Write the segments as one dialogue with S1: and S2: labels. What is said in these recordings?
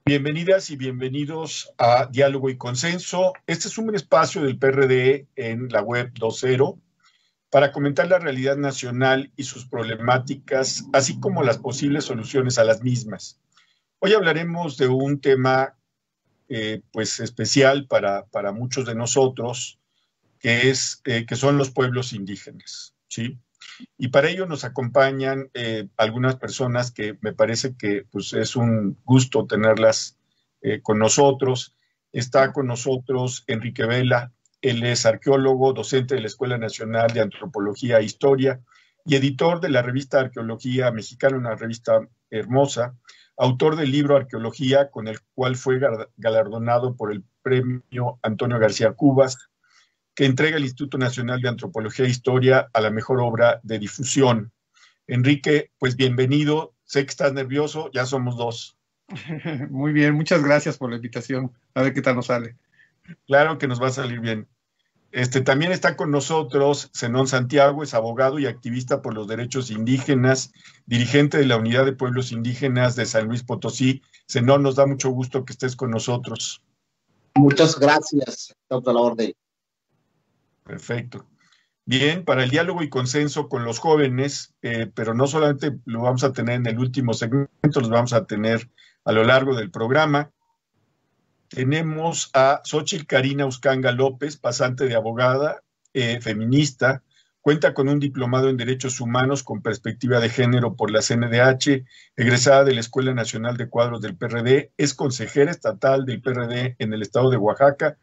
S1: Bienvenidas y bienvenidos a Diálogo y Consenso. Este es un espacio del PRD en la web 2.0 para comentar la realidad nacional y sus problemáticas, así como las posibles soluciones a las mismas. Hoy hablaremos de un tema pues especial para muchos de nosotros, que son los pueblos indígenas, ¿sí? Y para ello nos acompañan algunas personas que me parece que pues, es un gusto tenerlas con nosotros. Está con nosotros Enrique Vela, él es arqueólogo, docente de la Escuela Nacional de Antropología e Historia y editor de la revista Arqueología Mexicana, una revista hermosa, autor del libro Arqueología, con el cual fue galardonado por el premio Antonio García Cubas, que entrega el Instituto Nacional de Antropología e Historia a la mejor obra de difusión. Enrique, pues bienvenido. Sé que estás nervioso, ya somos dos.
S2: Muy bien, muchas gracias por la invitación. A ver qué tal nos sale.
S1: Claro que nos va a salir bien. También está con nosotros Zenón Santiago, es abogado y activista por los derechos indígenas, dirigente de la Unidad de Pueblos Indígenas de San Luis Potosí. Zenón, nos da mucho gusto que estés con nosotros.
S3: Muchas gracias, doctor, a la orden.
S1: Perfecto. Bien, para el diálogo y consenso con los jóvenes, pero no solamente lo vamos a tener en el último segmento, los vamos a tener a lo largo del programa. Tenemos a Xóchitl Karina Uscanga López, pasante de abogada, feminista, cuenta con un diplomado en Derechos Humanos con perspectiva de género por la CNDH, egresada de la Escuela Nacional de Cuadros del PRD, es consejera estatal del PRD en el estado de Oaxaca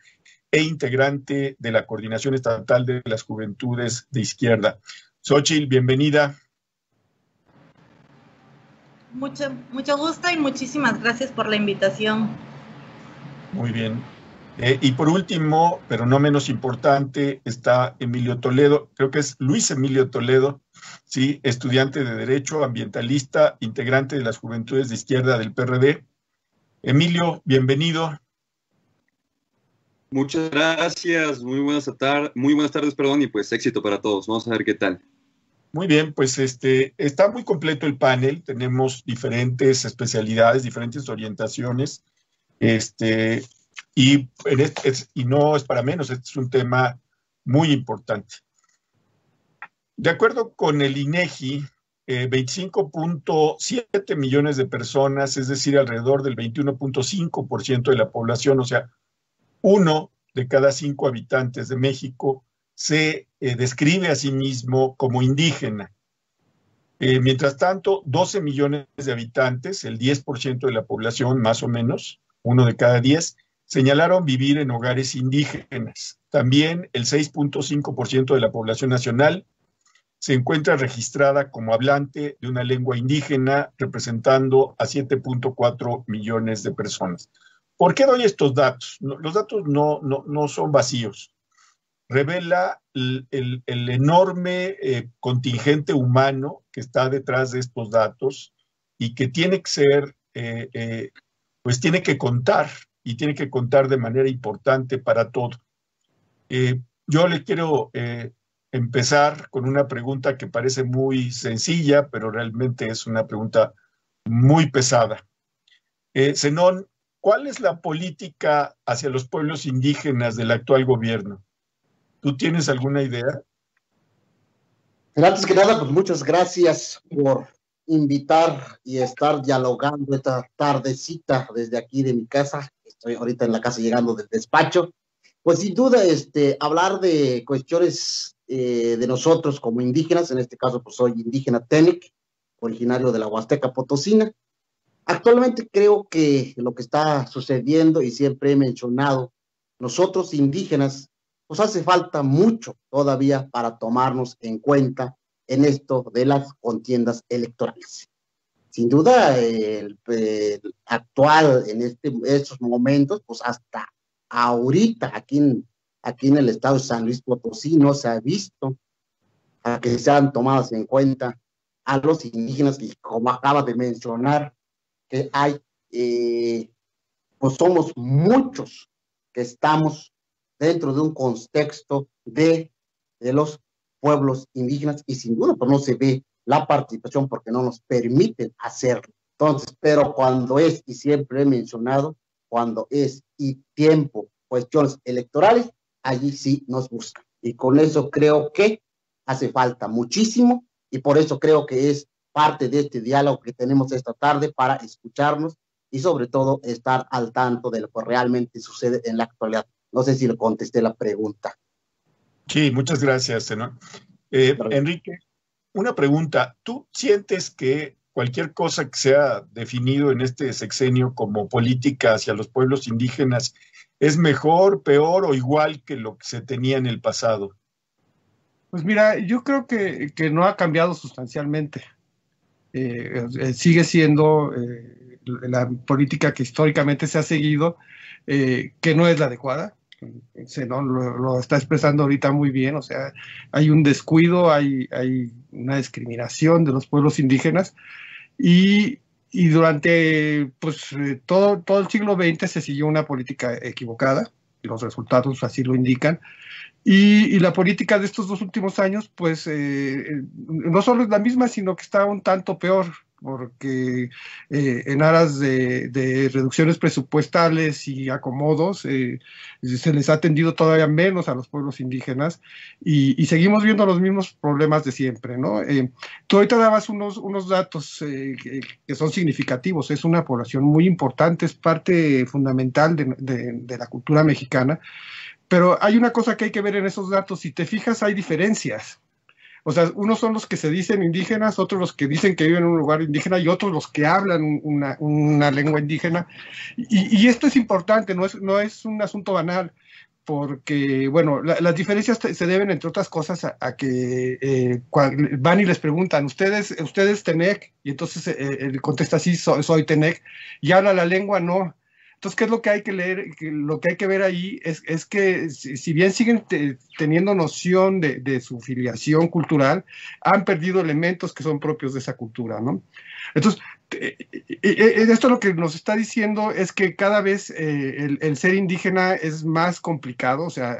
S1: e integrante de la Coordinación Estatal de las Juventudes de Izquierda. Xóchitl, bienvenida.
S4: Mucho gusto y muchísimas gracias por la invitación.
S1: Muy bien. Y por último, pero no menos importante, está Emilio Toledo, creo que es Luis Emilio Toledo, sí, estudiante de Derecho, ambientalista, integrante de las Juventudes de Izquierda del PRD. Emilio, bienvenido.
S5: Muchas gracias, muy buenas tardes, y pues éxito para todos. Vamos a ver qué tal.
S1: Muy bien, pues está muy completo el panel, tenemos diferentes especialidades, diferentes orientaciones, y no es para menos, este es un tema muy importante. De acuerdo con el INEGI, 25.7 millones de personas, es decir, alrededor del 21.5% de la población, o sea, 1 de cada 5 habitantes de México se describe a sí mismo como indígena. Mientras tanto, 12 millones de habitantes, el 10% de la población más o menos, 1 de cada 10, señalaron vivir en hogares indígenas. También el 6.5% de la población nacional se encuentra registrada como hablante de una lengua indígena, representando a 7.4 millones de personas. ¿Por qué doy estos datos? Los datos no son vacíos. Revela el enorme contingente humano que está detrás de estos datos y que tiene que ser, pues tiene que contar y tiene que contar de manera importante para todo. Yo le quiero empezar con una pregunta que parece muy sencilla, pero realmente es una pregunta muy pesada. Zenón, ¿cuál es la política hacia los pueblos indígenas del actual gobierno? ¿Tú tienes alguna idea?
S3: Pero antes que nada, pues muchas gracias por invitar y estar dialogando esta tardecita desde aquí de mi casa. Estoy ahorita en la casa llegando del despacho. Pues sin duda, hablar de cuestiones de nosotros como indígenas, en este caso pues soy indígena Tenec, originario de la Huasteca Potosina. Actualmente creo que lo que está sucediendo, y siempre he mencionado, nosotros indígenas pues hace falta mucho todavía para tomarnos en cuenta en esto de las contiendas electorales. Sin duda, el actual en estos momentos, pues hasta ahorita aquí en el estado de San Luis Potosí no se ha visto a que sean tomadas en cuenta a los indígenas, y como acaba de mencionar, que hay, pues somos muchos que estamos dentro de un contexto de los pueblos indígenas, y sin duda pues no se ve la participación porque no nos permiten hacerlo. Entonces, pero cuando es, y siempre he mencionado, cuando es y tiempo, cuestiones electorales, allí sí nos buscan. Y con eso creo que hace falta muchísimo, y por eso creo que es parte de este diálogo que tenemos esta tarde para escucharnos y sobre todo estar al tanto de lo que realmente sucede en la actualidad. No sé si le contesté la pregunta.
S1: Sí, muchas gracias, senador. Enrique, una pregunta. ¿Tú sientes que cualquier cosa que sea definido en este sexenio como política hacia los pueblos indígenas es mejor, peor o igual que lo que se tenía en el pasado?
S2: Pues mira, yo creo que no ha cambiado sustancialmente. Sigue siendo la política que históricamente se ha seguido, que no es la adecuada. ¿No? Lo está expresando ahorita muy bien, o sea, hay un descuido, hay una discriminación de los pueblos indígenas, y durante pues, todo el siglo XX se siguió una política equivocada, y los resultados así lo indican. Y la política de estos 2 últimos años, pues, no solo es la misma, sino que está un tanto peor, porque en aras de reducciones presupuestales y acomodos, se les ha atendido todavía menos a los pueblos indígenas, y seguimos viendo los mismos problemas de siempre, ¿no? Tú ahorita dabas unos datos que son significativos. Es una población muy importante, es parte fundamental de la cultura mexicana. Pero hay una cosa que hay que ver en esos datos. Si te fijas, hay diferencias. O sea, unos son los que se dicen indígenas, otros los que dicen que viven en un lugar indígena, y otros los que hablan una lengua indígena. Y esto es importante, no es un asunto banal, porque, bueno, las diferencias se deben, entre otras cosas, a que van y les preguntan, ¿ustedes Tenec? Y entonces él contesta, sí, soy Tenec. ¿Y habla la lengua? No. Entonces, ¿qué es lo que hay que leer? Lo que hay que ver ahí es que si bien siguen teniendo noción de su filiación cultural, han perdido elementos que son propios de esa cultura, ¿no? Entonces, esto lo que nos está diciendo es que cada vez el ser indígena es más complicado, o sea,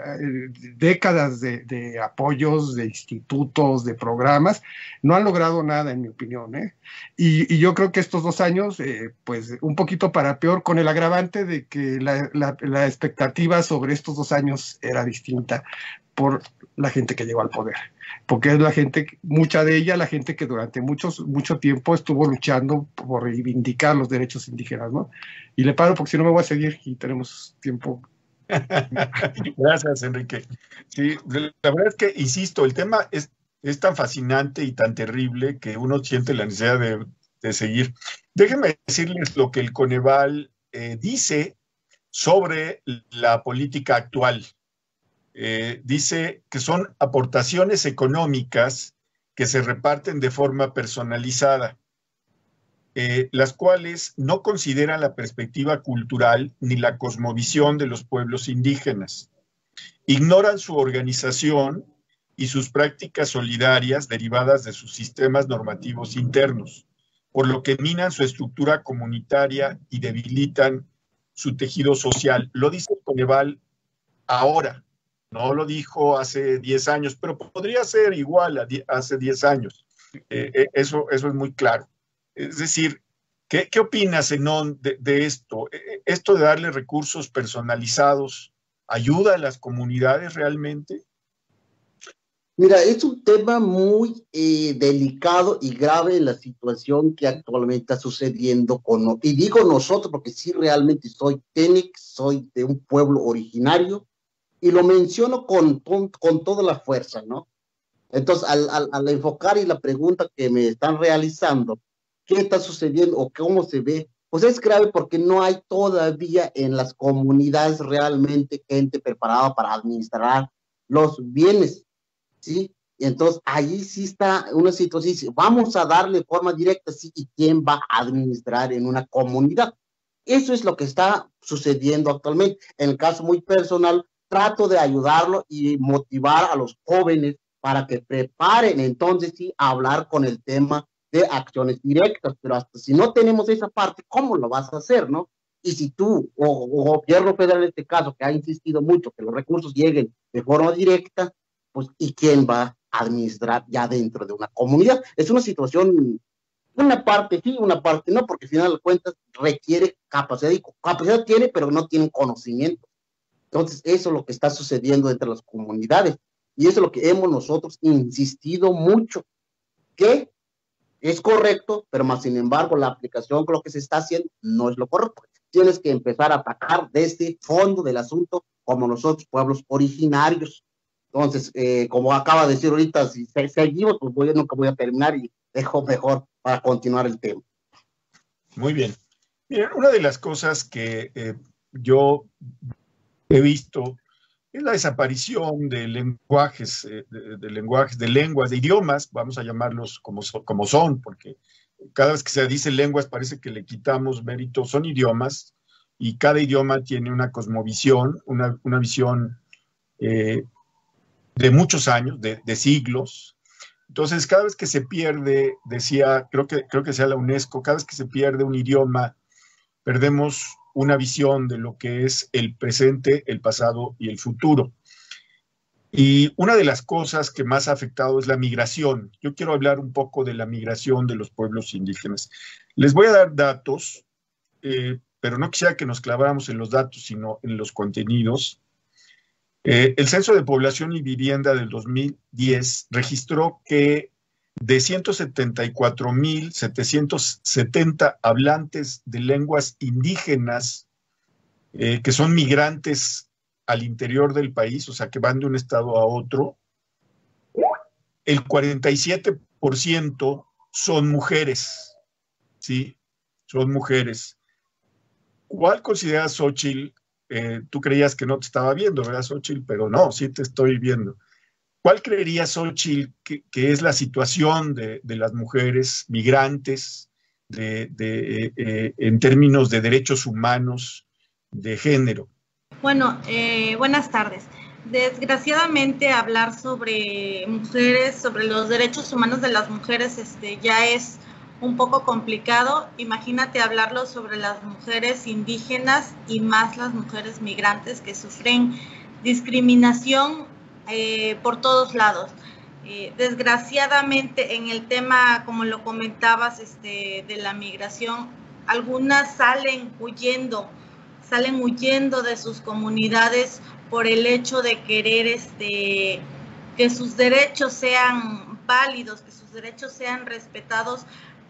S2: décadas de apoyos, de institutos, de programas, no han logrado nada, en mi opinión, ¿eh? Y yo creo que estos 2 años, pues un poquito para peor, con el agravante de que la expectativa sobre estos 2 años era distinta por la gente que llegó al poder, porque es la gente, mucha de ella, la gente que durante mucho tiempo estuvo luchando por reivindicar los derechos indígenas, ¿no? Y le paro porque si no me voy a seguir y tenemos tiempo.
S1: Gracias, Enrique. Sí, la verdad es que, insisto, el tema es tan fascinante y tan terrible que uno siente la necesidad de seguir. Déjenme decirles lo que el Coneval dice sobre la política actual. Dice que son aportaciones económicas que se reparten de forma personalizada, las cuales no consideran la perspectiva cultural ni la cosmovisión de los pueblos indígenas. Ignoran su organización y sus prácticas solidarias derivadas de sus sistemas normativos internos, por lo que minan su estructura comunitaria y debilitan su tejido social. Lo dice el Coneval ahora. No lo dijo hace 10 años, pero podría ser igual hace 10 años. Eso es muy claro. Es decir, ¿qué opinas, Zenón, de esto? ¿Esto de darle recursos personalizados ayuda a las comunidades realmente?
S3: Mira, es un tema muy delicado y grave en la situación que actualmente está sucediendo y digo nosotros porque sí realmente soy Tenec, soy de un pueblo originario, y lo menciono con toda la fuerza, ¿no? Entonces, al enfocar y la pregunta que me están realizando, ¿qué está sucediendo o cómo se ve? Pues es grave porque no hay todavía en las comunidades realmente gente preparada para administrar los bienes, ¿sí? Y entonces ahí sí está una situación, vamos a darle forma directa, sí, y quién va a administrar en una comunidad. Eso es lo que está sucediendo actualmente. En el caso muy personal, trato de ayudarlo y motivar a los jóvenes para que preparen entonces sí a hablar con el tema de acciones directas, pero hasta si no tenemos esa parte, ¿cómo lo vas a hacer, no? Y si tú, o gobierno federal en este caso, que ha insistido mucho que los recursos lleguen de forma directa, pues, ¿y quién va a administrar ya dentro de una comunidad? Es una situación, una parte sí, una parte no, porque al final de cuentas requiere capacidad, y capacidad tiene, pero no tiene conocimiento. Entonces, eso es lo que está sucediendo entre las comunidades, y eso es lo que hemos nosotros insistido mucho, que es correcto, pero más sin embargo la aplicación con lo que se está haciendo no es lo correcto. Tienes que empezar a atacar desde fondo del asunto, como nosotros, pueblos originarios. Entonces, como acaba de decir ahorita, si seguimos, pues nunca voy a terminar y dejo mejor para continuar el tema.
S1: Muy bien. Miren, una de las cosas que yo he visto es la desaparición de lenguajes, de lenguas, de idiomas, vamos a llamarlos como son, porque cada vez que se dice lenguas parece que le quitamos mérito, son idiomas, y cada idioma tiene una cosmovisión, una visión de muchos años, de siglos. Entonces, cada vez que se pierde, decía, creo que sea la UNESCO, cada vez que se pierde un idioma, perdemos una visión de lo que es el presente, el pasado y el futuro. Y una de las cosas que más ha afectado es la migración. Yo quiero hablar un poco de la migración de los pueblos indígenas. Les voy a dar datos, pero no quisiera que nos claváramos en los datos, sino en los contenidos. El Censo de Población y Vivienda del 2010 registró que de 174,770 hablantes de lenguas indígenas que son migrantes al interior del país, o sea, que van de un estado a otro, el 47% son mujeres, ¿sí? Son mujeres. ¿Cuál consideras, Xóchitl? Tú creías que no te estaba viendo, ¿verdad, Xóchitl? Pero no, sí te estoy viendo. ¿Cuál creerías, Xóchitl, que es la situación de las mujeres migrantes en términos de derechos humanos, de género?
S4: Bueno, buenas tardes. Desgraciadamente hablar sobre mujeres, sobre los derechos humanos de las mujeres, ya es un poco complicado. Imagínate hablarlo sobre las mujeres indígenas y más las mujeres migrantes que sufren discriminación por todos lados. Desgraciadamente en el tema, como lo comentabas, de la migración, algunas salen huyendo de sus comunidades por el hecho de querer que sus derechos sean válidos, que sus derechos sean respetados,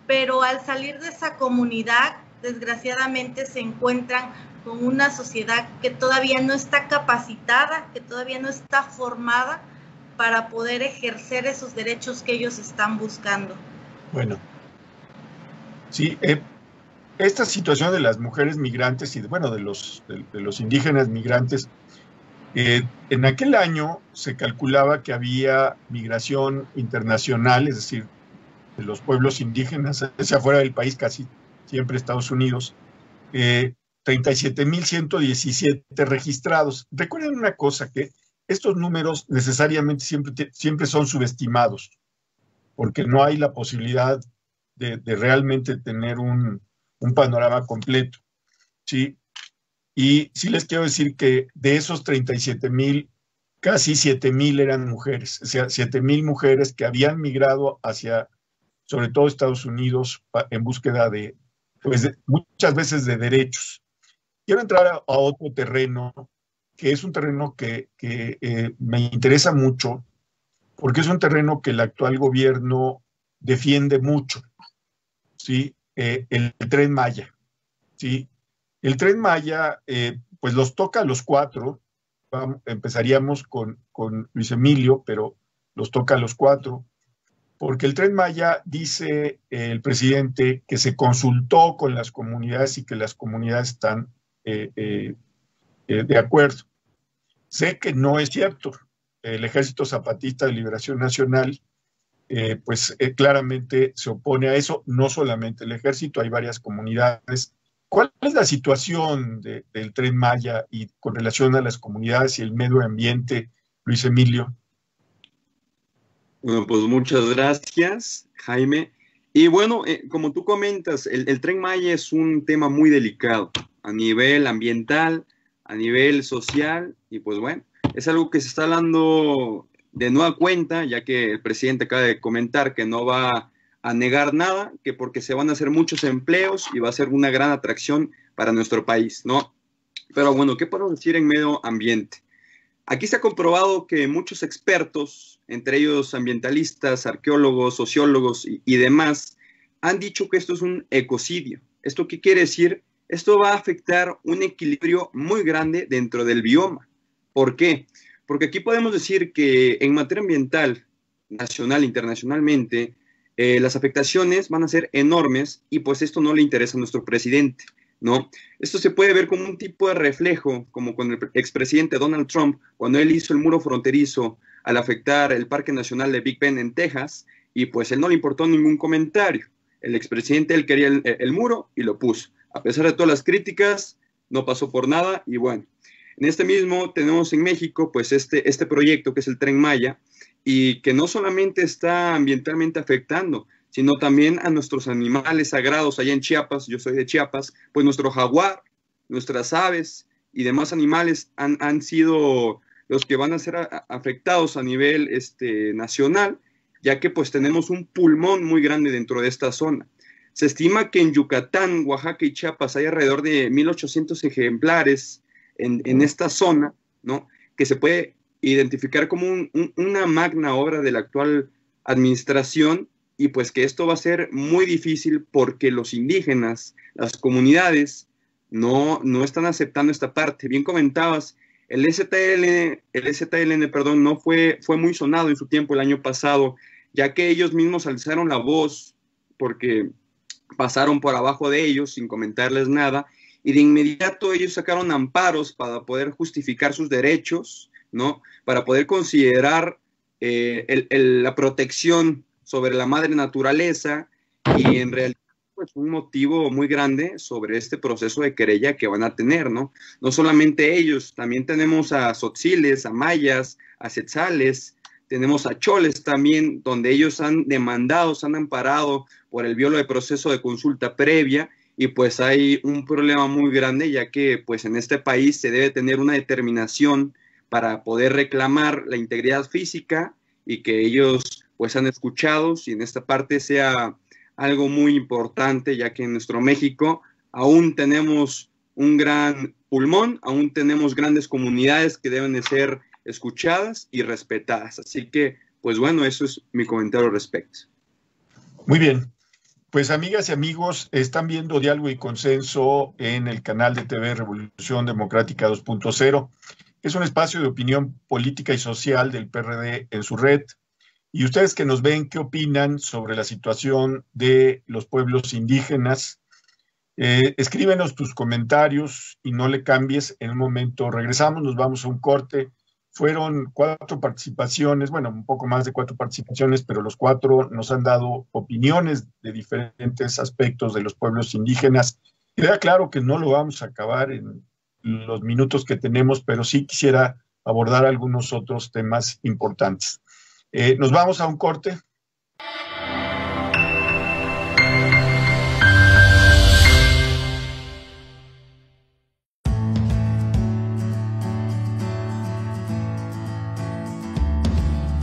S4: pero al salir de esa comunidad, desgraciadamente se encuentran con una sociedad que todavía no está capacitada, que todavía no está formada para poder ejercer esos derechos que ellos están buscando.
S1: Bueno, sí, esta situación de las mujeres migrantes y, bueno, de los indígenas migrantes, en aquel año se calculaba que había migración internacional, es decir, de los pueblos indígenas hacia afuera del país, casi siempre Estados Unidos, 37,117 registrados. Recuerden una cosa, que estos números necesariamente siempre son subestimados, porque no hay la posibilidad de realmente tener un panorama completo, ¿sí? Y sí les quiero decir que de esos 37,000, casi 7,000 eran mujeres, o sea, 7,000 mujeres que habían migrado hacia, sobre todo Estados Unidos, en búsqueda muchas veces de derechos. Quiero entrar a otro terreno, que es un terreno que me interesa mucho, porque es un terreno que el actual gobierno defiende mucho, ¿sí? El Tren Maya, ¿sí? El Tren Maya, pues los toca a los cuatro. Empezaríamos con Luis Emilio, pero los toca a los cuatro, porque el Tren Maya, dice el presidente, que se consultó con las comunidades y que las comunidades están de acuerdo. Sé que no es cierto. el Ejército Zapatista de Liberación Nacional, claramente se opone a eso, no solamente el ejército, hay varias comunidades. ¿Cuál es la situación del Tren Maya y con relación a las comunidades y el medio ambiente, Luis Emilio?
S5: Bueno, pues muchas gracias, Jaime. Y bueno, como tú comentas, el Tren Maya es un tema muy delicado a nivel ambiental, a nivel social, y pues bueno, es algo que se está hablando de nueva cuenta, ya que el presidente acaba de comentar que no va a negar nada, que porque se van a hacer muchos empleos y va a ser una gran atracción para nuestro país, ¿no? Pero bueno, ¿qué podemos decir en medio ambiente? Aquí se ha comprobado que muchos expertos, entre ellos ambientalistas, arqueólogos, sociólogos y demás, han dicho que esto es un ecocidio. ¿Esto qué quiere decir? Esto va a afectar un equilibrio muy grande dentro del bioma. ¿Por qué? Porque aquí podemos decir que en materia ambiental, nacional e internacionalmente, las afectaciones van a ser enormes y pues esto no le interesa a nuestro presidente, ¿no? Esto se puede ver como un tipo de reflejo, como con el expresidente Donald Trump, cuando él hizo el muro fronterizo al afectar el Parque Nacional de Big Bend en Texas, y pues él no le importó ningún comentario. El expresidente, él quería el muro y lo puso. A pesar de todas las críticas, no pasó por nada, y bueno. En este mismo tenemos en México pues este proyecto que es el Tren Maya, y que no solamente está ambientalmente afectando, sino también a nuestros animales sagrados allá en Chiapas. Yo soy de Chiapas, pues nuestro jaguar, nuestras aves y demás animales han sido los que van a ser afectados a nivel nacional, ya que pues tenemos un pulmón muy grande dentro de esta zona. Se estima que en Yucatán, Oaxaca y Chiapas hay alrededor de 1,800 ejemplares en esta zona, ¿no? Que se puede identificar como una magna obra de la actual administración, y pues que esto va a ser muy difícil porque los indígenas, las comunidades, no están aceptando esta parte. Bien comentabas, el STLN, no fue muy sonado en su tiempo el año pasado, ya que ellos mismos alzaron la voz porque pasaron por abajo de ellos sin comentarles nada, y de inmediato ellos sacaron amparos para poder justificar sus derechos, ¿no? Para poder considerar la protección sobre la madre naturaleza, y en realidad pues un motivo muy grande sobre este proceso de querella que van a tener, ¿no? No solamente ellos, también tenemos a tzotziles, a mayas, a tzetzales, tenemos a choles también, donde ellos han demandado, se han amparado por el violo de proceso de consulta previa, y pues hay un problema muy grande, ya que pues en este país se debe tener una determinación para poder reclamar la integridad física, y que ellos pues sean escuchados, y en esta parte sea algo muy importante, ya que en nuestro México aún tenemos un gran pulmón, aún tenemos grandes comunidades que deben de ser escuchadas y respetadas. Así que, pues bueno, eso es mi comentario al respecto.
S1: Muy bien. Pues amigas y amigos, están viendo Diálogo y Consenso en el canal de TV Revolución Democrática 2.0. Es un espacio de opinión política y social del PRD en su red. Y ustedes que nos ven, ¿qué opinan sobre la situación de los pueblos indígenas? Escríbenos tus comentarios y no le cambies. En un momento regresamos, nos vamos a un corte. Fueron 4 participaciones, bueno, un poco más de 4 participaciones, pero los 4 nos han dado opiniones de diferentes aspectos de los pueblos indígenas. Queda claro que no lo vamos a acabar en los minutos que tenemos, pero sí quisiera abordar algunos otros temas importantes. Nos vamos a un corte.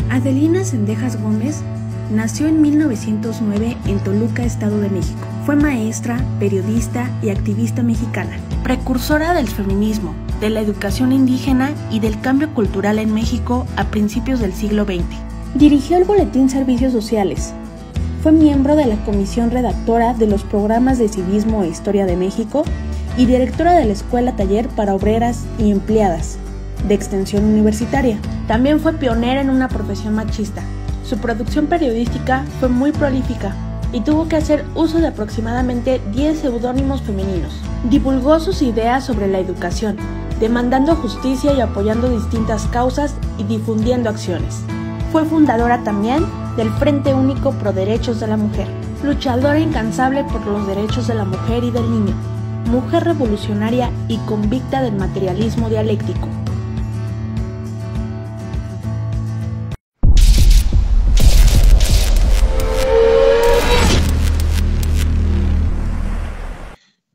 S6: Adelina Cendejas Gómez nació en 1909 en Toluca, Estado de México. Fue maestra, periodista y activista mexicana, precursora del feminismo, de la educación indígena y del cambio cultural en México a principios del siglo XX. Dirigió el Boletín Servicios Sociales. Fue miembro de la comisión redactora de los programas de civismo e historia de México y directora de la Escuela Taller para Obreras y Empleadas de Extensión Universitaria. También fue pionera en una profesión machista. Su producción periodística fue muy prolífica y tuvo que hacer uso de aproximadamente 10 seudónimos femeninos. Divulgó sus ideas sobre la educación, demandando justicia y apoyando distintas causas y difundiendo acciones. Fue fundadora también del Frente Único Pro Derechos de la Mujer, luchadora incansable por los derechos de la mujer y del niño, mujer revolucionaria y convicta del materialismo dialéctico.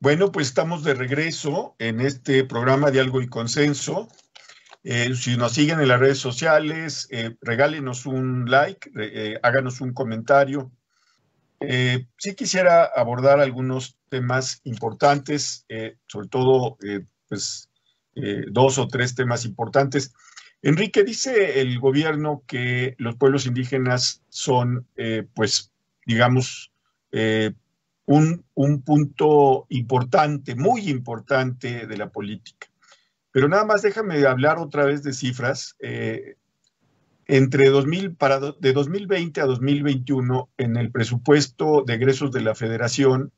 S1: Bueno, pues estamos de regreso en este programa Diálogo y Consenso. Si nos siguen en las redes sociales, regálenos un like, háganos un comentario. Sí quisiera abordar algunos temas importantes, sobre todo pues, 2 o 3 temas importantes. Enrique, dice el gobierno que los pueblos indígenas son, pues, digamos, un punto importante, muy importante de la política. Pero nada más déjame hablar otra vez de cifras. De 2020 a 2021, en el presupuesto de egresos de la Federación,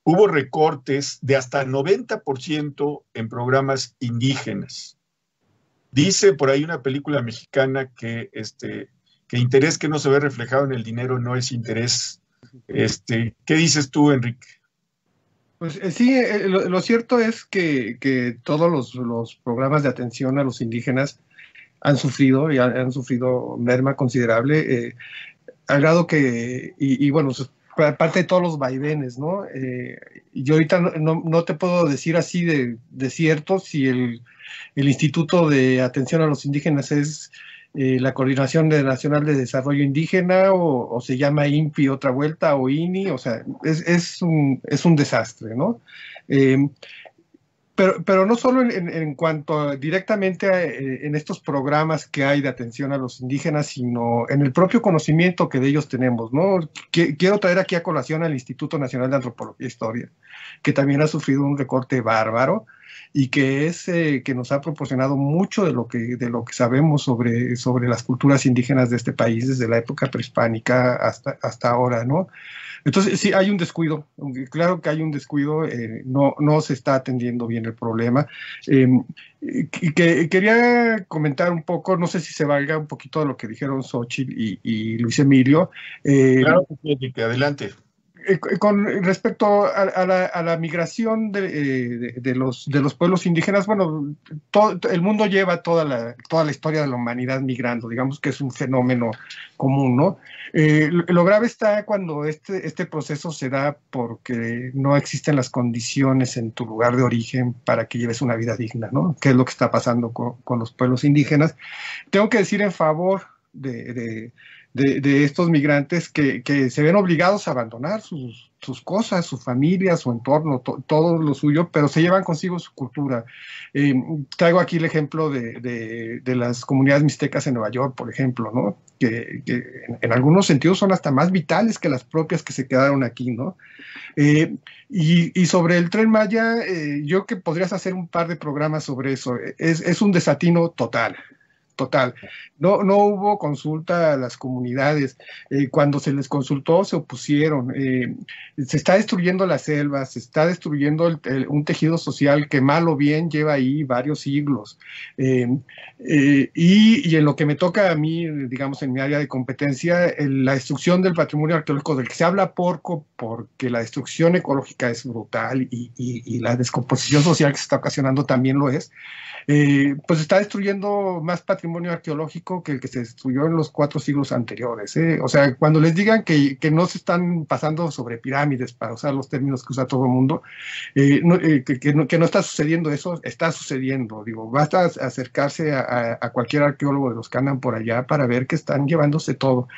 S1: hubo recortes de hasta 90% en programas indígenas. Dice por ahí una película mexicana que interés que no se ve reflejado en el dinero no es interés. ¿Qué dices tú, Enrique?
S2: Pues sí, lo cierto es que todos los programas de atención a los indígenas han sufrido merma considerable, al grado que, y bueno, parte de todos los vaivenes, ¿no? Yo ahorita no te puedo decir así de cierto si el Instituto de Atención a los Indígenas es la Coordinación Nacional de Desarrollo Indígena o se llama INPI otra vuelta o INI, o sea, es un desastre, ¿no? Pero no solo en cuanto directamente en estos programas que hay de atención a los indígenas, sino en el propio conocimiento que de ellos tenemos, ¿no? Quiero traer aquí a colación al Instituto Nacional de Antropología e Historia, que también ha sufrido un recorte bárbaro y que nos ha proporcionado mucho de lo que sabemos sobre las culturas indígenas de este país desde la época prehispánica hasta ahora, ¿no? Entonces, sí, hay un descuido, claro que hay un descuido, no se está atendiendo bien el problema. Quería comentar un poco, no sé si se valga un poquito de lo que dijeron Xóchitl y Luis Emilio.
S1: Claro que sí, adelante.
S2: Con respecto a la migración de los pueblos indígenas, bueno, el mundo lleva toda la historia de la humanidad migrando, digamos que es un fenómeno común, ¿no? Lo grave está cuando este proceso se da porque no existen las condiciones en tu lugar de origen para que lleves una vida digna, ¿no? Que es lo que está pasando con los pueblos indígenas. Tengo que decir en favor de estos migrantes que se ven obligados a abandonar sus cosas, su familia, su entorno, todo lo suyo, pero se llevan consigo su cultura. Traigo aquí el ejemplo de las comunidades mixtecas en Nueva York, por ejemplo, ¿no? Que en algunos sentidos son hasta más vitales que las propias que se quedaron aquí, ¿no? Y sobre el Tren Maya, yo que podrías hacer un par de programas sobre eso. Es un desatino total. No hubo consulta a las comunidades. Cuando se les consultó, se opusieron. Se está destruyendo las selvas, se está destruyendo un tejido social que mal o bien lleva ahí varios siglos. Y en lo que me toca a mí, digamos, en mi área de competencia, la destrucción del patrimonio arqueológico, del que se habla poco, porque la destrucción ecológica es brutal y la descomposición social que se está ocasionando también lo es. Pues está destruyendo más patrimonio arqueológico que el que se destruyó en los 4 siglos anteriores. O sea, cuando les digan que no se están pasando sobre pirámides, para usar los términos que usa todo el mundo, que no está sucediendo eso, está sucediendo. Digo, basta acercarse a cualquier arqueólogo de los que andan por allá para ver que están llevándose todo.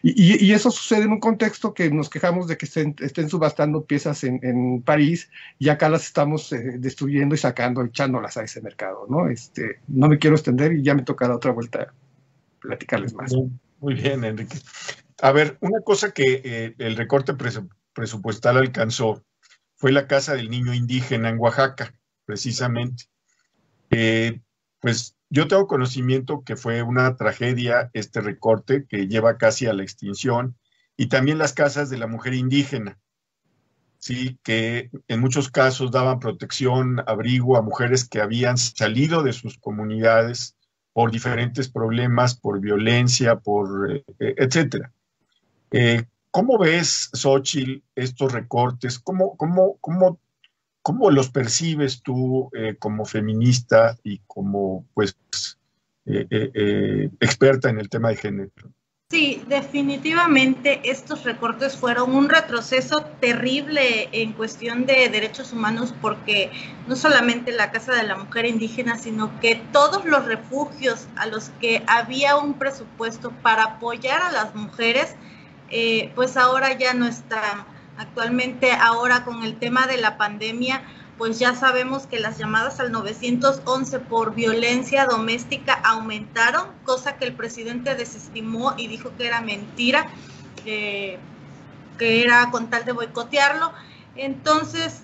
S2: Y eso sucede en un contexto que nos quejamos de que estén subastando piezas en París y acá las estamos destruyendo y sacando, echándolas a ese mercado, ¿no? No me quiero extender y ya me tocará otra vuelta platicarles más.
S1: Muy bien, Enrique. A ver, una cosa que el recorte presupuestal alcanzó fue la Casa del Niño Indígena en Oaxaca, precisamente. Pues yo tengo conocimiento que fue una tragedia este recorte que lleva casi a la extinción, y también las casas de la mujer indígena. sí, que en muchos casos daban protección, abrigo a mujeres que habían salido de sus comunidades por diferentes problemas, por violencia, etcétera. ¿Cómo ves, Xóchitl, estos recortes? ¿Cómo los percibes tú como feminista y como pues experta en el tema de género?
S4: Sí, definitivamente estos recortes fueron un retroceso terrible en cuestión de derechos humanos, porque no solamente la Casa de la Mujer Indígena, sino que todos los refugios a los que había un presupuesto para apoyar a las mujeres, pues ahora ya no están. Actualmente, ahora con el tema de la pandemia, pues ya sabemos que las llamadas al 911 por violencia doméstica aumentaron, cosa que el presidente desestimó y dijo que era mentira, que era con tal de boicotearlo. Entonces,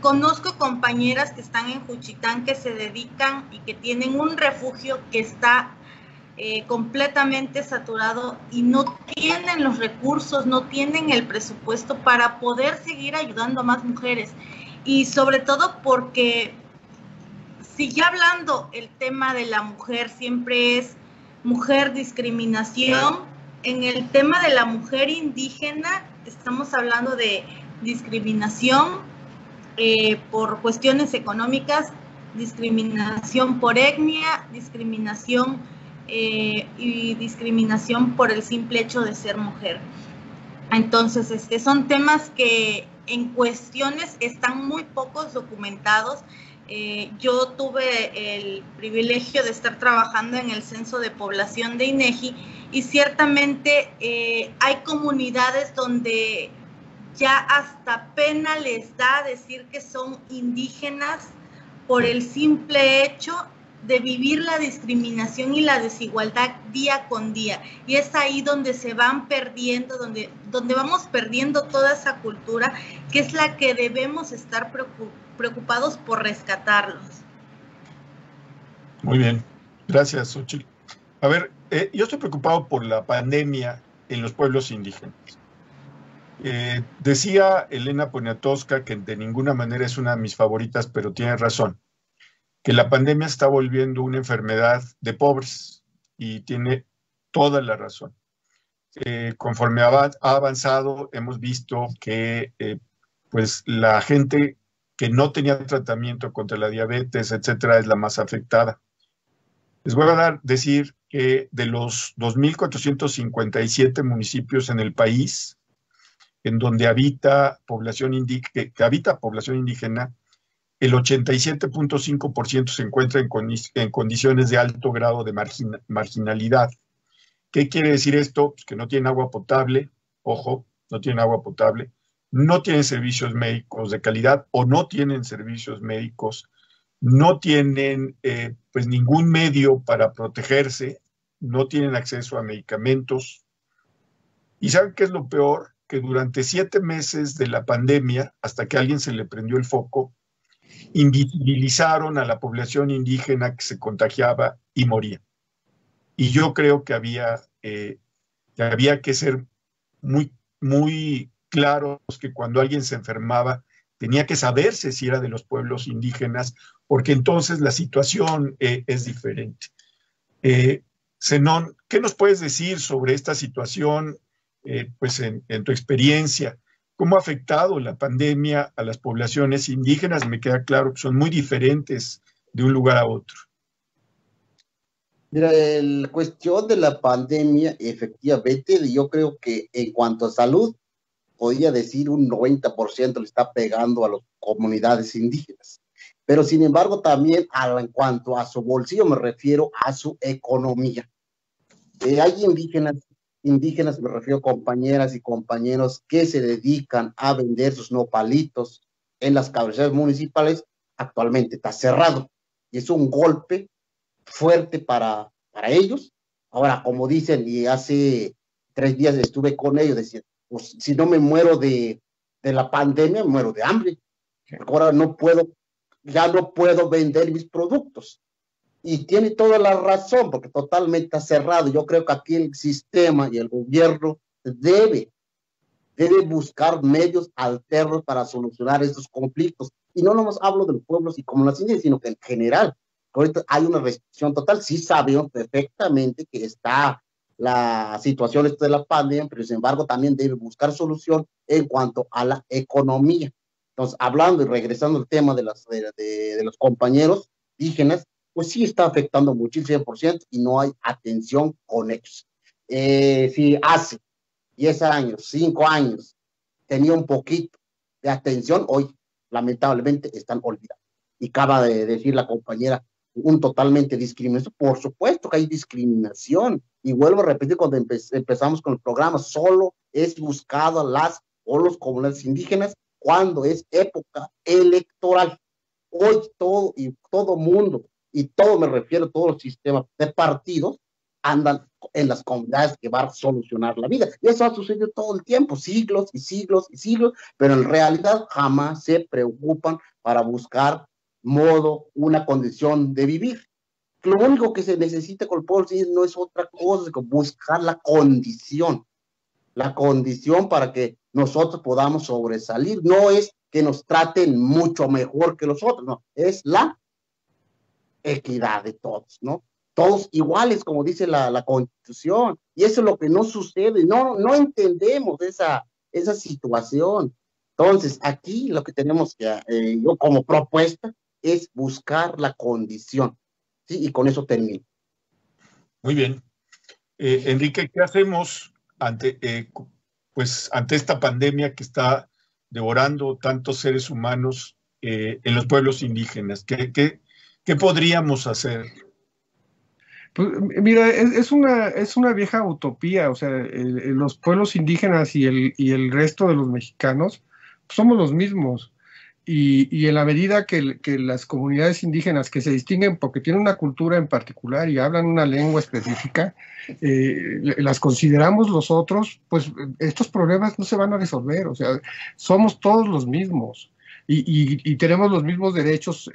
S4: conozco compañeras que están en Juchitán, que se dedican y que tienen un refugio que está completamente saturado y no tienen los recursos, no tienen el presupuesto para poder seguir ayudando a más mujeres. Y sobre todo porque sigue hablando el tema de la mujer, siempre es mujer, discriminación. En el tema de la mujer indígena estamos hablando de discriminación por cuestiones económicas, discriminación por etnia, discriminación y discriminación por el simple hecho de ser mujer. Entonces, son temas que en cuestiones están muy pocos documentados. Yo tuve el privilegio de estar trabajando en el censo de población de INEGI y ciertamente hay comunidades donde ya hasta pena les da decir que son indígenas por el simple hecho de vivir la discriminación y la desigualdad día con día. Y es ahí donde se van perdiendo, donde vamos perdiendo toda esa cultura, que es la que debemos estar preocupados por rescatarlos.
S1: Muy bien, gracias, Xóchitl. A ver, yo estoy preocupado por la pandemia en los pueblos indígenas. Decía Elena Poniatowska, que de ninguna manera es una de mis favoritas, pero tiene razón, que la pandemia está volviendo una enfermedad de pobres, y tiene toda la razón. Conforme ha avanzado, hemos visto que pues la gente que no tenía tratamiento contra la diabetes, etcétera, es la más afectada. Les voy a decir que de los 2.457 municipios en el país, en donde habita población indígena, el 87.5% se encuentra en condiciones de alto grado de marginalidad. ¿Qué quiere decir esto? Pues que no tienen agua potable, ojo, no tienen agua potable, no tienen servicios médicos de calidad o no tienen servicios médicos, no tienen pues ningún medio para protegerse, no tienen acceso a medicamentos. ¿Y saben qué es lo peor? Que durante 7 meses de la pandemia, hasta que a alguien se le prendió el foco, invisibilizaron a la población indígena que se contagiaba y moría. Y yo creo que había que ser muy, muy claros que cuando alguien se enfermaba tenía que saberse si era de los pueblos indígenas, porque entonces la situación es diferente. Zenón, ¿qué nos puedes decir sobre esta situación, pues en tu experiencia? ¿Cómo ha afectado la pandemia a las poblaciones indígenas? Me queda claro que son muy diferentes de un lugar a otro.
S3: Mira, la cuestión de la pandemia, efectivamente, yo creo que en cuanto a salud, podría decir un 90% le está pegando a las comunidades indígenas. Pero sin embargo, también en cuanto a su bolsillo, me refiero a su economía. Hay indígenas, me refiero a compañeras y compañeros que se dedican a vender sus nopalitos en las cabeceras municipales. Actualmente está cerrado y es un golpe fuerte para ellos. Ahora, como dicen, y hace 3 días estuve con ellos, decían, pues si no me muero de la pandemia, me muero de hambre. Ahora ya no puedo vender mis productos. Y tiene toda la razón, porque totalmente está cerrado. Yo creo que aquí el sistema y el gobierno debe debe buscar medios alternos para solucionar estos conflictos. Y no nomás hablo de los pueblos y comunidades indígenas, sino que en general, ahorita hay una restricción total. Sí sabemos perfectamente que está la situación de la pandemia, pero sin embargo también debe buscar solución en cuanto a la economía. Entonces, hablando y regresando al tema de los compañeros indígenas, pues sí está afectando muchísimo 100% y no hay atención con ellos. Si hace 10 años, 5 años, tenía un poquito de atención, hoy lamentablemente están olvidados. Y acaba de decir la compañera, un totalmente discriminación. Por supuesto que hay discriminación. Y vuelvo a repetir, cuando empezamos con el programa, solo es buscado los comunidades indígenas cuando es época electoral. Hoy todo mundo, y todo me refiero a todos los sistemas de partidos, andan en las comunidades que van a solucionar la vida. Y eso ha sucedido todo el tiempo, siglos y siglos y siglos, pero en realidad jamás se preocupan para buscar modo, una condición de vivir. Lo único que se necesita con el pueblo no es otra cosa que buscar la condición para que nosotros podamos sobresalir. No es que nos traten mucho mejor que los otros, no, es la equidad de todos, ¿no? Todos iguales, como dice la Constitución, y eso es lo que no sucede, no entendemos esa situación. Entonces, aquí lo que tenemos que, yo como propuesta, es buscar la condición, ¿sí? Y con eso termino.
S1: Muy bien. Enrique, ¿qué hacemos ante esta pandemia que está devorando tantos seres humanos en los pueblos indígenas? ¿Qué podríamos hacer?
S2: Pues, mira, es una vieja utopía, o sea, los pueblos indígenas y el resto de los mexicanos pues, somos los mismos. Y en la medida que las comunidades indígenas que se distinguen porque tienen una cultura en particular y hablan una lengua específica, las consideramos los otros, pues estos problemas no se van a resolver, o sea, somos todos los mismos y tenemos los mismos derechos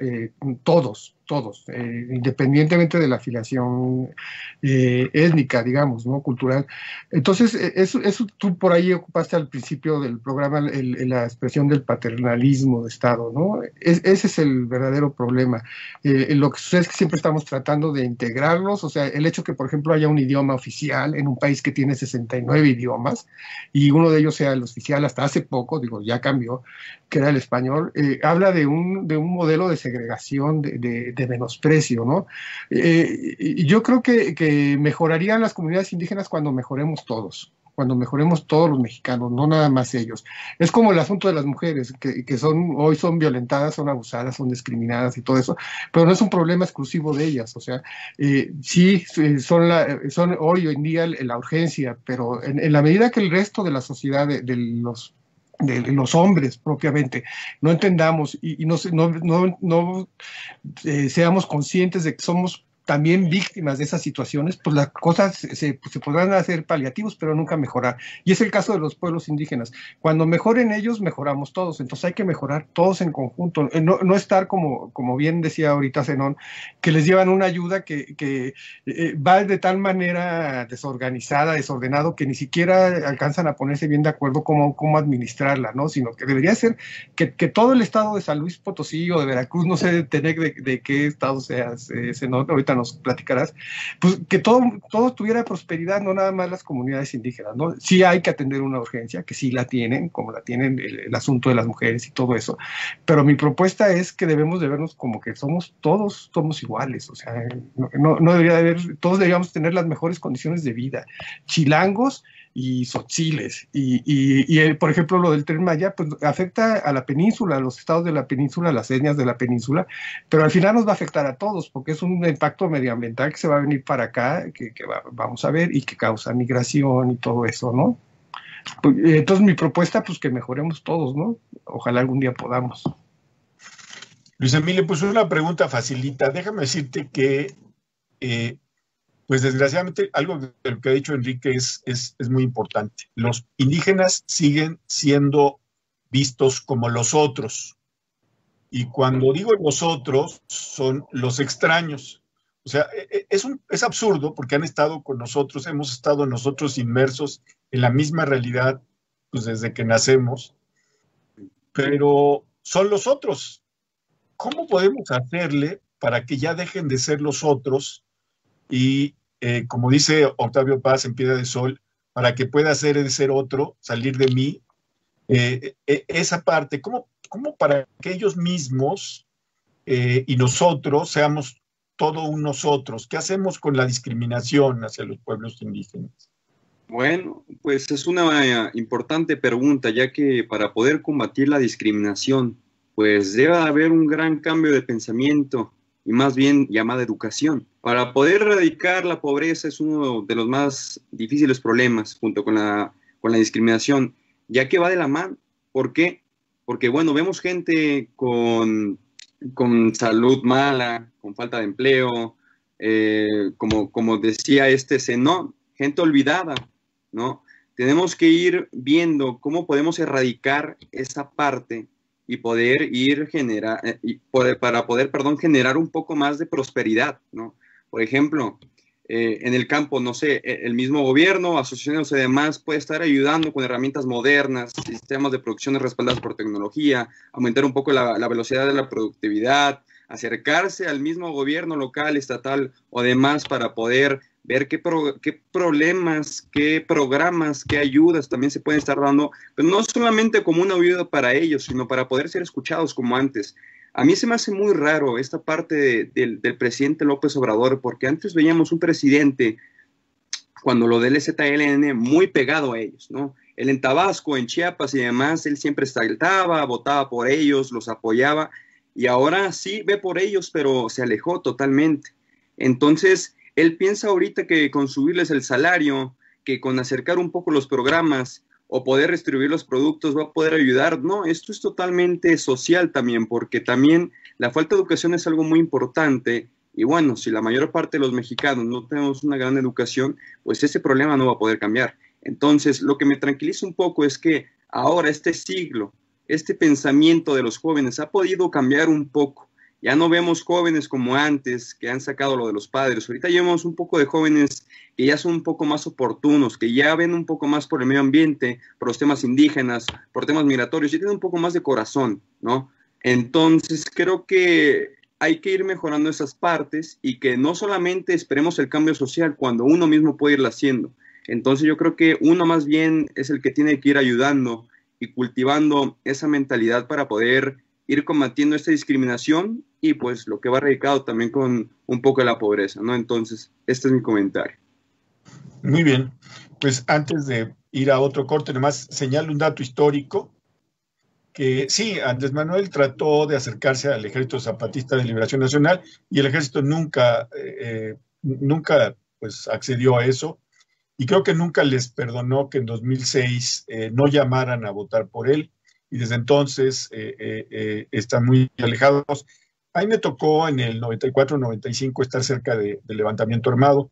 S2: todos, independientemente de la afiliación étnica, digamos, ¿no? Cultural. Entonces, eso tú por ahí ocupaste al principio del programa la expresión del paternalismo de Estado, ¿no? Ese es el verdadero problema. Lo que sucede es que siempre estamos tratando de integrarlos, o sea, el hecho que, por ejemplo, haya un idioma oficial en un país que tiene 69 idiomas y uno de ellos sea el oficial hasta hace poco, digo, ya cambió, que era el español, habla de un modelo de segregación, de menosprecio, ¿no? Yo creo que mejorarían las comunidades indígenas cuando mejoremos todos los mexicanos, no nada más ellos. Es como el asunto de las mujeres, que hoy son violentadas, son abusadas, son discriminadas y todo eso, pero no es un problema exclusivo de ellas, o sea, sí, son hoy en día la urgencia, pero en la medida que el resto de la sociedad, de los hombres propiamente, no entendamos y no seamos conscientes de que somos también víctimas de esas situaciones, pues las cosas se podrán hacer paliativos, pero nunca mejorar. Y es el caso de los pueblos indígenas. Cuando mejoren ellos, mejoramos todos. Entonces hay que mejorar todos en conjunto. No estar como bien decía ahorita Zenón, que les llevan una ayuda que va de tal manera desorganizada, desordenado, que ni siquiera alcanzan a ponerse bien de acuerdo cómo administrarla, ¿no? Sino que debería ser que todo el estado de San Luis Potosí o de Veracruz, no sé de qué estado seas, Zenón, ahorita nos platicarás, pues que todo tuviera prosperidad, no nada más las comunidades indígenas, ¿no? Sí hay que atender una urgencia, que sí la tienen, como la tienen el asunto de las mujeres y todo eso, pero mi propuesta es que debemos de vernos como que todos somos iguales, o sea, no debería haber, todos deberíamos tener las mejores condiciones de vida, chilangos y tzotziles, por ejemplo, lo del Tren Maya, pues afecta a la península, a los estados de la península, las etnias de la península, pero al final nos va a afectar a todos, porque es un impacto medioambiental que se va a venir para acá, que vamos a ver, y que causa migración y todo eso, ¿no? Entonces mi propuesta, pues que mejoremos todos, ¿no? Ojalá algún día podamos.
S1: Luis Emilio, pues una pregunta facilita. Déjame decirte que pues desgraciadamente algo de lo que ha dicho Enrique es muy importante. Los indígenas siguen siendo vistos como los otros. Y cuando digo los otros, son los extraños. O sea, es absurdo porque han estado con nosotros, hemos estado nosotros inmersos en la misma realidad pues desde que nacemos, pero son los otros. ¿Cómo podemos hacerle para que ya dejen de ser los otros y, como dice Octavio Paz en Piedra de Sol, para que pueda ser otro, salir de mí? Esa parte, ¿cómo para que ellos mismos y nosotros seamos todo un nosotros? ¿Qué hacemos con la discriminación hacia los pueblos indígenas?
S5: Bueno, pues es una importante pregunta, ya que para poder combatir la discriminación, pues debe haber un gran cambio de pensamiento y más bien llamada educación. Para poder erradicar la pobreza es uno de los más difíciles problemas junto con la discriminación, ya que va de la mano. ¿Por qué? Porque, bueno, vemos gente con salud mala, con falta de empleo, como decía Zenón, gente olvidada, ¿no? Tenemos que ir viendo cómo podemos erradicar esa parte y poder generar un poco más de prosperidad, ¿no? Por ejemplo, en el campo, no sé, el mismo gobierno, asociaciones y demás puede estar ayudando con herramientas modernas, sistemas de producción respaldados por tecnología, aumentar un poco la velocidad de la productividad, acercarse al mismo gobierno local, estatal o demás para poder ver qué problemas, qué programas, qué ayudas también se pueden estar dando, pero no solamente como una ayuda para ellos, sino para poder ser escuchados como antes. A mí se me hace muy raro esta parte del presidente López Obrador, porque antes veíamos un presidente, cuando lo del ZLN, muy pegado a ellos, ¿no? Él en Tabasco, en Chiapas y demás, él siempre saltaba, votaba por ellos, los apoyaba, y ahora sí ve por ellos, pero se alejó totalmente. Entonces, él piensa ahorita que con subirles el salario, que con acercar un poco los programas o poder distribuir los productos va a poder ayudar. No, esto es totalmente social también, porque también la falta de educación es algo muy importante. Y bueno, si la mayor parte de los mexicanos no tenemos una gran educación, pues ese problema no va a poder cambiar. Entonces, lo que me tranquiliza un poco es que ahora, este siglo, este pensamiento de los jóvenes ha podido cambiar un poco. Ya no vemos jóvenes como antes, que han sacado lo de los padres. Ahorita vemos un poco de jóvenes que ya son un poco más oportunos, que ya ven un poco más por el medio ambiente, por los temas indígenas, por temas migratorios, y tienen un poco más de corazón, ¿no? Entonces, creo que hay que ir mejorando esas partes y que no solamente esperemos el cambio social cuando uno mismo puede irlo haciendo. Entonces, yo creo que uno más bien es el que tiene que ir ayudando y cultivando esa mentalidad para poder ir combatiendo esta discriminación y pues lo que va radicado también con un poco de la pobreza, ¿no? Entonces, este es mi comentario.
S1: Muy bien, pues antes de ir a otro corte, nomás señalo un dato histórico, que sí, Andrés Manuel trató de acercarse al Ejército Zapatista de Liberación Nacional y el ejército nunca pues accedió a eso, y creo que nunca les perdonó que en 2006 no llamaran a votar por él, y desde entonces están muy alejados. A mí me tocó en el 94-95 estar cerca del levantamiento armado.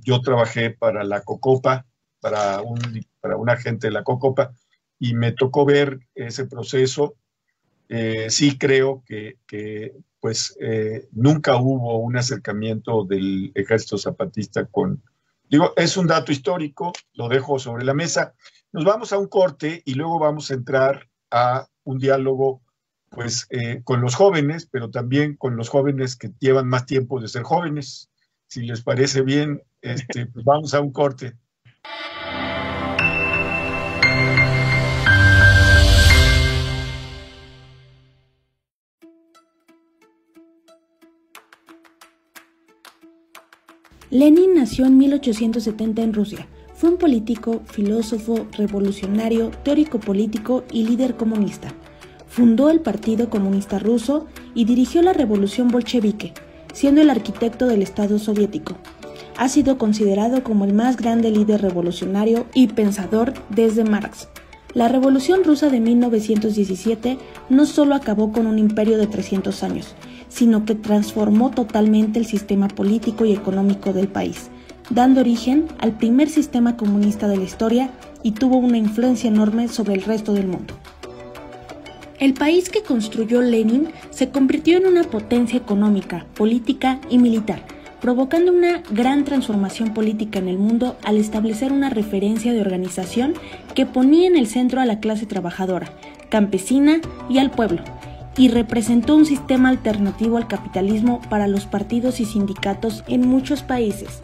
S1: Yo trabajé para la COCOPA, para un agente de la COCOPA, y me tocó ver ese proceso. Sí creo que pues nunca hubo un acercamiento del Ejército Zapatista con... Digo, es un dato histórico, lo dejo sobre la mesa. Nos vamos a un corte y luego vamos a entrar a un diálogo pues, con los jóvenes, pero también con los jóvenes que llevan más tiempo de ser jóvenes. Si les parece bien, pues vamos a un corte.
S6: Lenin nació en 1870 en Rusia. Fue un político, filósofo, revolucionario, teórico político y líder comunista. Fundó el Partido Comunista Ruso y dirigió la Revolución Bolchevique, siendo el arquitecto del Estado soviético. Ha sido considerado como el más grande líder revolucionario y pensador desde Marx. La Revolución Rusa de 1917 no solo acabó con un imperio de 300 años, sino que transformó totalmente el sistema político y económico del país, dando origen al primer sistema comunista de la historia y tuvo una influencia enorme sobre el resto del mundo. El país que construyó Lenin se convirtió en una potencia económica, política y militar, provocando una gran transformación política en el mundo al establecer una referencia de organización que ponía en el centro a la clase trabajadora, campesina y al pueblo, y representó un sistema alternativo al capitalismo para los partidos y sindicatos en muchos países.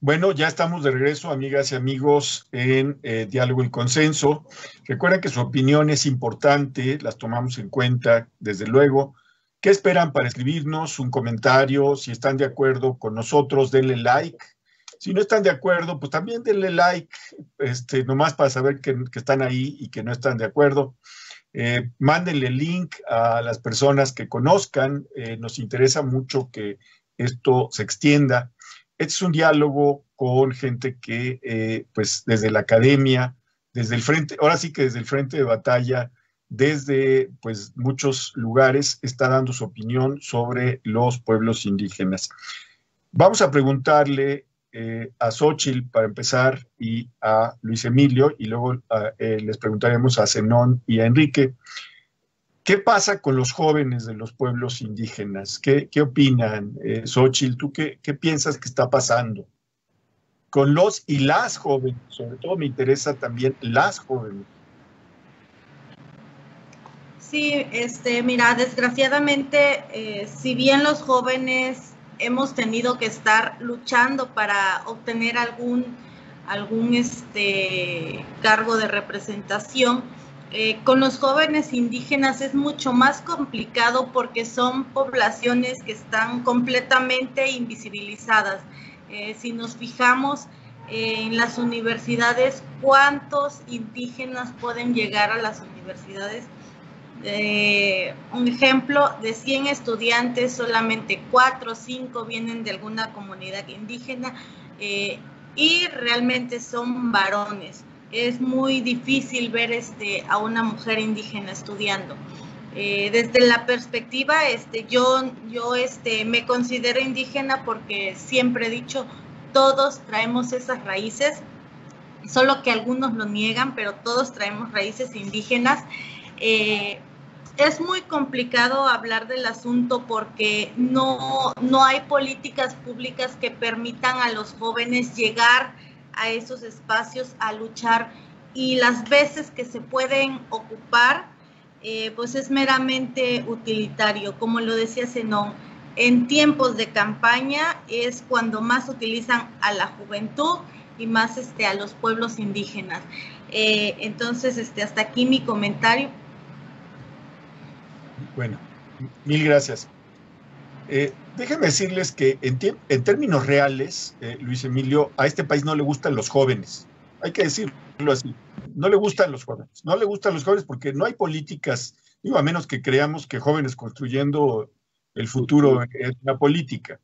S1: Bueno, ya estamos de regreso, amigas y amigos, en Diálogo y Consenso. Recuerden que su opinión es importante, las tomamos en cuenta, desde luego. ¿Qué esperan para escribirnos? Un comentario. Si están de acuerdo con nosotros, denle like. Si no están de acuerdo, pues también denle like, nomás para saber que están ahí y que no están de acuerdo. Mándenle link a las personas que conozcan. Nos interesa mucho que esto se extienda. Este es un diálogo con gente que, pues, desde la academia, desde el frente, ahora sí que desde el frente de batalla, desde, pues, muchos lugares, está dando su opinión sobre los pueblos indígenas. Vamos a preguntarle a Xóchitl, para empezar, y a Luis Emilio, y luego les preguntaremos a Zenón y a Enrique. ¿Qué pasa con los jóvenes de los pueblos indígenas? ¿Qué opinan? Xóchitl, ¿tú qué piensas que está pasando con los y las jóvenes? Sobre todo me interesa también las jóvenes.
S4: Sí, mira, desgraciadamente, si bien los jóvenes hemos tenido que estar luchando para obtener algún cargo de representación, con los jóvenes indígenas es mucho más complicado porque son poblaciones que están completamente invisibilizadas. Si nos fijamos en las universidades, ¿cuántos indígenas pueden llegar a las universidades? Un ejemplo, de 100 estudiantes, solamente 4 o 5 vienen de alguna comunidad indígena y realmente son varones. Es muy difícil ver a una mujer indígena estudiando. Desde la perspectiva, yo me considero indígena porque siempre he dicho, todos traemos esas raíces, solo que algunos lo niegan, pero todos traemos raíces indígenas. Es muy complicado hablar del asunto porque no hay políticas públicas que permitan a los jóvenes llegar a esos espacios a luchar, y las veces que se pueden ocupar, pues es meramente utilitario. Como lo decía Zenón, en tiempos de campaña es cuando más utilizan a la juventud y más a los pueblos indígenas. Entonces, hasta aquí mi comentario.
S1: Bueno, mil gracias. Déjenme decirles que en términos reales, Luis Emilio, a este país no le gustan los jóvenes. Hay que decirlo así. No le gustan los jóvenes. No le gustan los jóvenes porque no hay políticas, a menos que creamos que jóvenes construyendo el futuro es una política.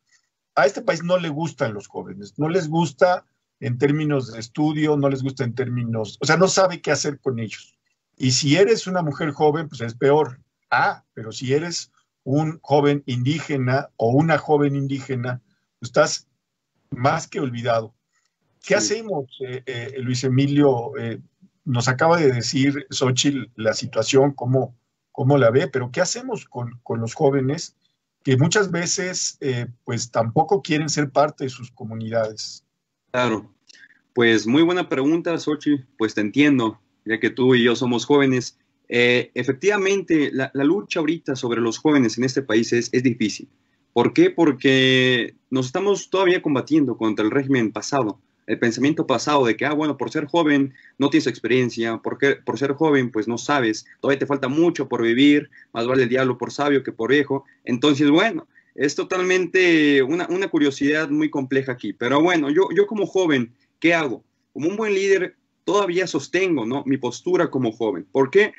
S1: A este país no le gustan los jóvenes. No les gusta en términos de estudio, no les gusta en términos... O sea, no sabe qué hacer con ellos. Y si eres una mujer joven, pues es peor. Pero si eres un joven indígena o una joven indígena, estás más que olvidado. ¿Qué hacemos, Luis Emilio? Nos acaba de decir Xóchitl la situación, cómo la ve, pero ¿qué hacemos con los jóvenes que muchas veces pues tampoco quieren ser parte de sus comunidades?
S5: Claro, pues muy buena pregunta, Xóchitl, pues te entiendo, ya que tú y yo somos jóvenes. Efectivamente, la lucha ahorita sobre los jóvenes en este país es difícil. ¿Por qué? Porque nos estamos todavía combatiendo contra el régimen pasado, el pensamiento pasado de que, bueno, por ser joven no tienes experiencia, porque por ser joven pues no sabes, todavía te falta mucho por vivir, más vale el diablo por sabio que por viejo. Entonces, bueno, es totalmente una curiosidad muy compleja aquí. Pero bueno, yo como joven, ¿qué hago? Como un buen líder, todavía sostengo, ¿no?, mi postura como joven. ¿Por qué?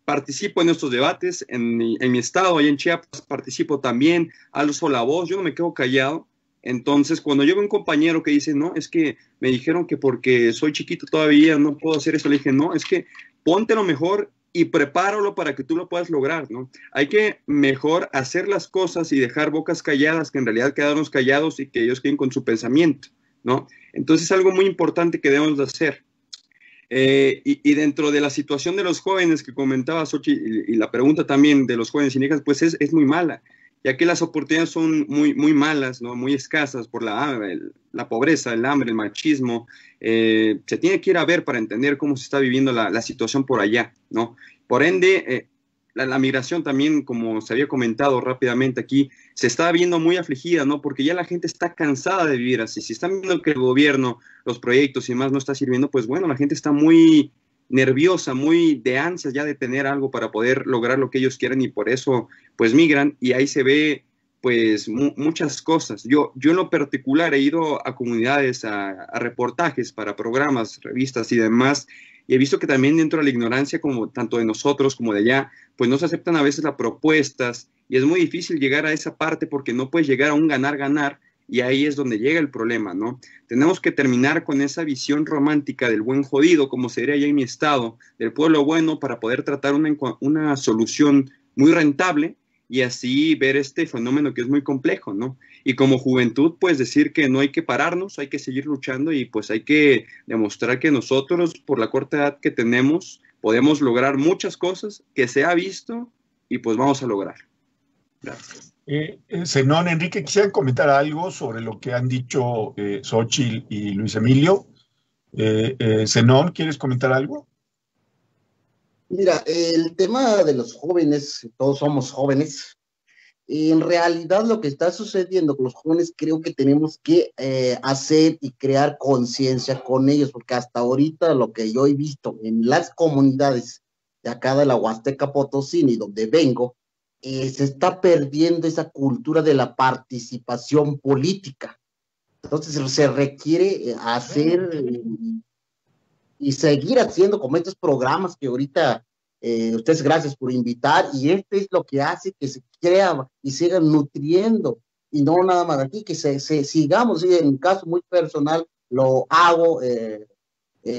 S5: Participo en estos debates, en mi estado, allá en Chiapas, participo también, alzo la voz, yo no me quedo callado. Entonces, cuando yo veo un compañero que dice, no, es que me dijeron que porque soy chiquito todavía no puedo hacer eso, le dije, no, es que ponte lo mejor y prepáralo para que tú lo puedas lograr, ¿no? Hay que mejor hacer las cosas y dejar bocas calladas que en realidad quedarnos callados y que ellos queden con su pensamiento. ¿no? Entonces es algo muy importante que debemos de hacer. Y dentro de la situación de los jóvenes que comentaba Xochitl, y la pregunta también de los jóvenes indígenas, pues es muy mala, ya que las oportunidades son muy, muy malas, ¿no? Muy escasas por la pobreza, el hambre, el machismo. Se tiene que ir a ver para entender cómo se está viviendo la situación por allá, ¿no? Por ende, la migración también, como se había comentado rápidamente aquí, se está viendo muy afligida, ¿no? Porque ya la gente está cansada de vivir así. Si están viendo que el gobierno, los proyectos y más no está sirviendo, pues bueno, la gente está muy nerviosa, muy de ansias ya de tener algo para poder lograr lo que ellos quieren y por eso pues migran y ahí se ve pues muchas cosas. Yo en lo particular he ido a comunidades, a reportajes para programas, revistas y demás, y he visto que también dentro de la ignorancia, como tanto de nosotros como de allá, pues no se aceptan a veces las propuestas y es muy difícil llegar a esa parte porque no puedes llegar a un ganar-ganar y ahí es donde llega el problema, ¿no? Tenemos que terminar con esa visión romántica del buen jodido, como se diría allá en mi estado, del pueblo bueno para poder tratar una solución muy rentable y así ver este fenómeno que es muy complejo, ¿no? Y como juventud, pues decir que no hay que pararnos, hay que seguir luchando y pues hay que demostrar que nosotros, por la corta edad que tenemos, podemos lograr muchas cosas que se ha visto y pues vamos a lograr. Gracias.
S1: Zenón, Enrique, ¿quisieran comentar algo sobre lo que han dicho Xochitl y Luis Emilio? Zenón, ¿quieres comentar algo?
S3: Mira, el tema de los jóvenes, todos somos jóvenes. En realidad lo que está sucediendo con los jóvenes creo que tenemos que hacer y crear conciencia con ellos, porque hasta ahorita lo que yo he visto en las comunidades de acá de la Huasteca Potosí, donde vengo, se está perdiendo esa cultura de la participación política. Entonces se requiere hacer y seguir haciendo como estos programas que ahorita ustedes gracias por invitar, y este es lo que hace que se crea y sigan nutriendo, y no nada más aquí, que sigamos, y en un caso muy personal, lo hago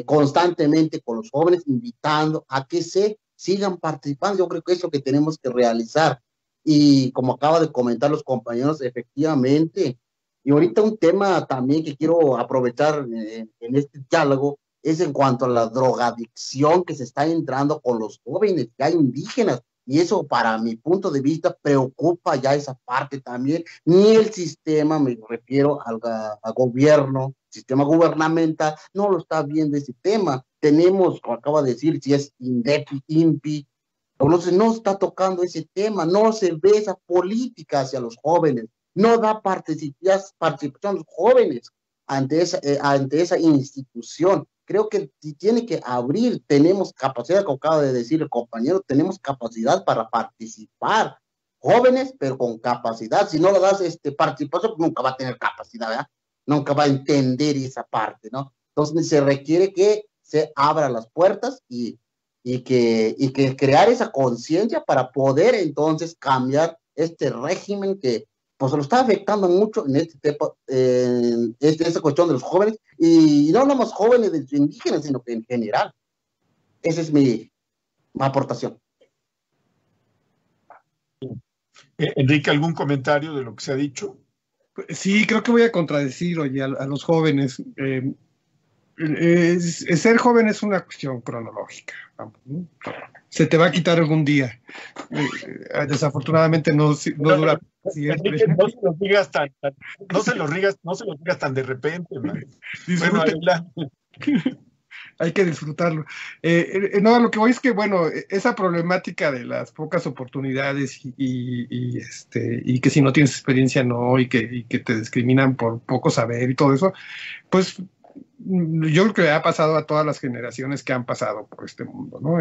S3: constantemente con los jóvenes, invitando a que se sigan participando. Yo creo que es lo que tenemos que realizar, y como acaba de comentar los compañeros, efectivamente, y ahorita un tema también que quiero aprovechar en este diálogo, es en cuanto a la drogadicción que se está entrando con los jóvenes ya indígenas, y eso para mi punto de vista preocupa ya esa parte también. Ni el sistema, me refiero al gobierno, sistema gubernamental, no lo está viendo ese tema. Tenemos, como acaba de decir, si es INDEPI, INPI, entonces no está tocando ese tema, no se ve esa política hacia los jóvenes, no da participación a los jóvenes ante esa institución. Creo que tiene que abrir, tenemos capacidad, como acaba de decir el compañero, tenemos capacidad para participar, jóvenes, pero con capacidad. Si no le das participación, nunca va a tener capacidad, ¿verdad? Nunca va a entender esa parte, ¿no? Entonces se requiere que se abran las puertas y que crear esa conciencia para poder entonces cambiar este régimen que pues lo está afectando mucho en esta cuestión de los jóvenes, y no nomás jóvenes de indígenas, sino que en general. Esa es mi aportación.
S1: Enrique, ¿algún comentario de lo que se ha dicho?
S2: Sí, creo que voy a contradecir, oye, a los jóvenes. Ser joven es una cuestión cronológica. Se te va a quitar algún día. Desafortunadamente no dura siempre.
S1: Enrique, no se los digas tan de repente, man. Bueno, adelante.
S2: Hay que disfrutarlo. No, lo que voy es que, bueno, esa problemática de las pocas oportunidades y que si no tienes experiencia no, y que te discriminan por poco saber y todo eso, pues yo creo que le ha pasado a todas las generaciones que han pasado por este mundo, ¿no?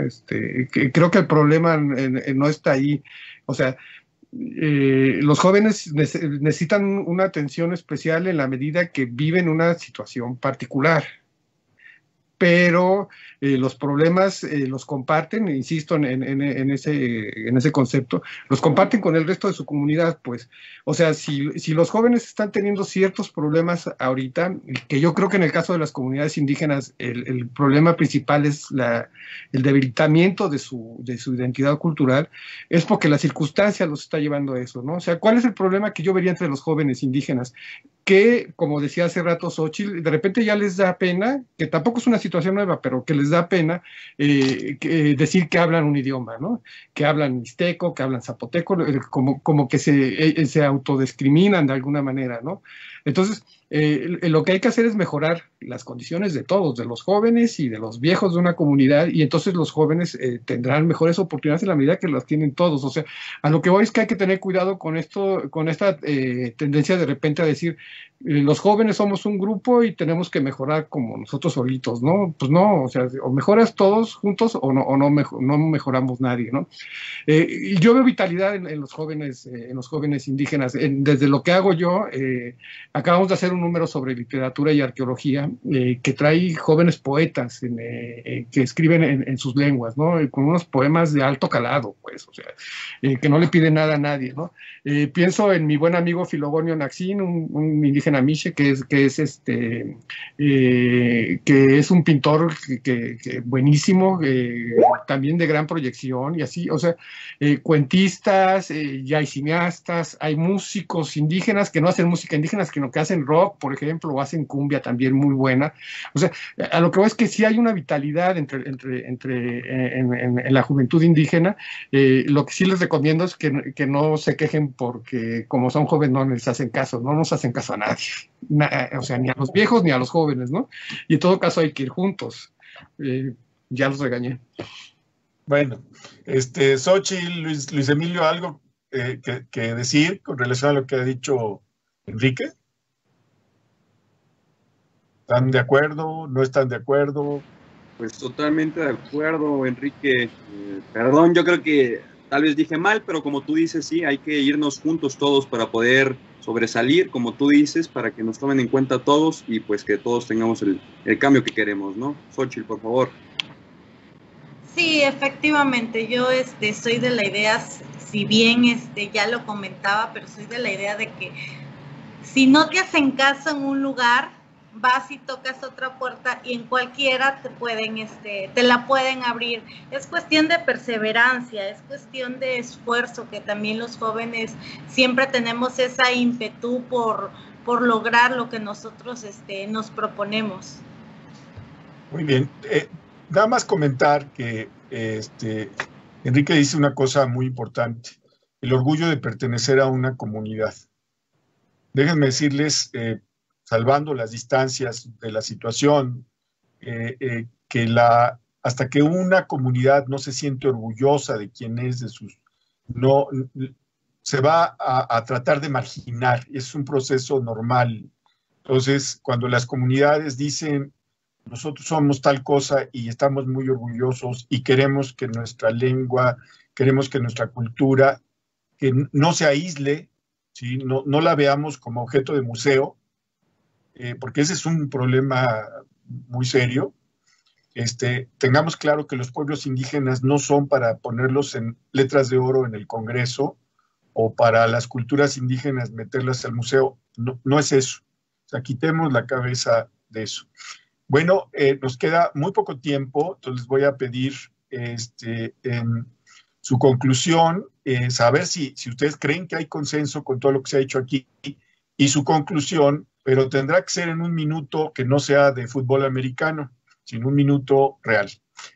S2: Creo que el problema no está ahí. O sea, los jóvenes necesitan una atención especial en la medida que viven una situación particular, pero los problemas los comparten, insisto en ese concepto, los comparten con el resto de su comunidad, pues. O sea, si los jóvenes están teniendo ciertos problemas ahorita, que yo creo que en el caso de las comunidades indígenas el problema principal es el debilitamiento de su identidad cultural, es porque la circunstancia los está llevando a eso, ¿no? O sea, ¿cuál es el problema que yo vería entre los jóvenes indígenas? que, como decía hace rato Xóchitl, de repente ya les da pena, que tampoco es una situación nueva, pero que les da pena decir que hablan un idioma, ¿no? Que hablan mixteco, que hablan zapoteco, como que se autodiscriminan de alguna manera, ¿no? Entonces, lo que hay que hacer es mejorar las condiciones de todos, de los jóvenes y de los viejos de una comunidad, y entonces los jóvenes tendrán mejores oportunidades en la medida que las tienen todos. O sea, a lo que voy es que hay que tener cuidado con esto, con esta tendencia de repente a decir, los jóvenes somos un grupo y tenemos que mejorar como nosotros solitos, ¿no? Pues no, o sea, o mejoras todos juntos o no mejoramos nadie, ¿no? Y yo veo vitalidad en los jóvenes indígenas. Desde lo que hago yo, acabamos de hacer un número sobre literatura y arqueología que trae jóvenes poetas que escriben en sus lenguas, ¿no? Con unos poemas de alto calado, pues, o sea, que no le piden nada a nadie, ¿no? Pienso en mi buen amigo Filogonio Naxín, un indígena miche que es un pintor que buenísimo, también de gran proyección y así, o sea, cuentistas, ya hay cineastas, hay músicos indígenas que no hacen música indígena, sino que hacen rock, por ejemplo, o hacen cumbia también muy buena. O sea, a lo que voy es que sí hay una vitalidad en la juventud indígena. Lo que sí les recomiendo es que no se quejen porque como son jóvenes no les hacen caso, no nos hacen caso a nadie, o sea, ni a los viejos ni a los jóvenes, ¿no? Y en todo caso hay que ir juntos. Ya los regañé.
S1: Bueno, Xóchitl, Luis Emilio, ¿algo que decir con relación a lo que ha dicho Enrique? ¿Están de acuerdo? ¿No están de acuerdo?
S5: Pues totalmente de acuerdo, Enrique. Perdón, yo creo que tal vez dije mal, pero como tú dices, sí, hay que irnos juntos todos para poder sobresalir, como tú dices, para que nos tomen en cuenta todos y pues que todos tengamos el cambio que queremos, ¿no? Xóchitl, por favor.
S4: Sí, efectivamente, yo soy de la idea, si bien ya lo comentaba, pero soy de la idea de que si no te hacen caso en un lugar, vas y tocas otra puerta y en cualquiera te la pueden abrir. Es cuestión de perseverancia, es cuestión de esfuerzo, que también los jóvenes siempre tenemos esa ímpetu por lograr lo que nosotros nos proponemos.
S1: Muy bien. Nada más comentar que Enrique dice una cosa muy importante, el orgullo de pertenecer a una comunidad. Déjenme decirles, salvando las distancias de la situación, que hasta que una comunidad no se siente orgullosa de quién es, no se va a tratar de marginar, es un proceso normal. Entonces, cuando las comunidades dicen, nosotros somos tal cosa y estamos muy orgullosos y queremos que nuestra lengua, queremos que nuestra cultura, que no se aísle, ¿sí? No la veamos como objeto de museo, porque ese es un problema muy serio. Tengamos claro que los pueblos indígenas no son para ponerlos en letras de oro en el Congreso o para las culturas indígenas meterlas al museo. No es eso. O sea, quitemos la cabeza de eso. Bueno, nos queda muy poco tiempo, entonces les voy a pedir en su conclusión, saber si ustedes creen que hay consenso con todo lo que se ha dicho aquí y su conclusión, pero tendrá que ser en un minuto que no sea de fútbol americano, sino un minuto real.